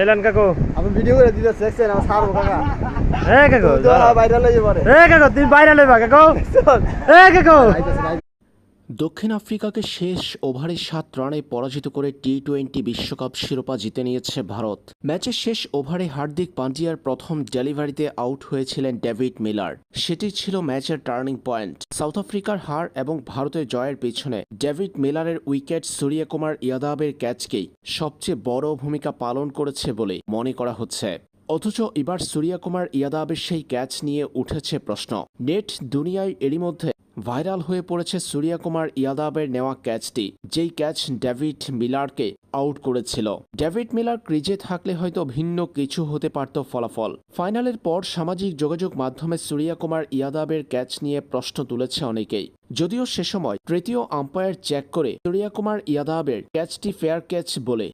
এলান কাকু আমি ভিডিও করে দিতে দেখছেন আমার সার কাকা কাকু ভাইরাল হয়ে যাবে কাকু তুমি বাইরে লইবা কাকু কাকু দক্ষিণ আফ্রিকাকে শেষ ওভারে 7 রানে পরাজিত করে টি-20 বিশ্বকাপ শিরোপা জিতে নিয়েছে ভারত। ম্যাচের শেষ ওভারে হার্দিক পান্ডিয়ার প্রথম ডেলিভারিতে আউট হয়েছিলেন ডেভিড মিলার। সেটি ছিল ম্যাচের টার্নিং পয়েন্ট। সাউথ আফ্রিকার হার এবং ভারতের জয়ের পেছনে ডেভিড মিলারের উইকেট সূর্যকুমার ইয়াদাবের ক্যাচকেই সবচেয়ে বড় ভূমিকা পালন করেছে বলে মনে করা হচ্ছে। অথচ এবার সূর্যকুমার ইয়াদাবের সেই ক্যাচ নিয়ে উঠেছে প্রশ্ন। নেট দুনিয়ায় এরই মধ্যে ভাইরাল হয়ে পড়েছে সূর্যকুমার ইয়াদাবের নেওয়া ক্যাচটি, যেই ক্যাচ ডেভিড মিলারকে আউট করেছিল। ডেভিড মিলার ক্রিজে থাকলে হয়তো ভিন্ন কিছু হতে পারত ফলাফল। ফাইনালের পর সামাজিক যোগাযোগ মাধ্যমে সূর্যকুমার ইয়াদাবের ক্যাচ নিয়ে প্রশ্ন তুলেছে অনেকেই। যদিও সে সময় তৃতীয় আম্পায়ার চেক করে সূর্যকুমার ইয়াদাবের ক্যাচটি ফেয়ার ক্যাচ বলে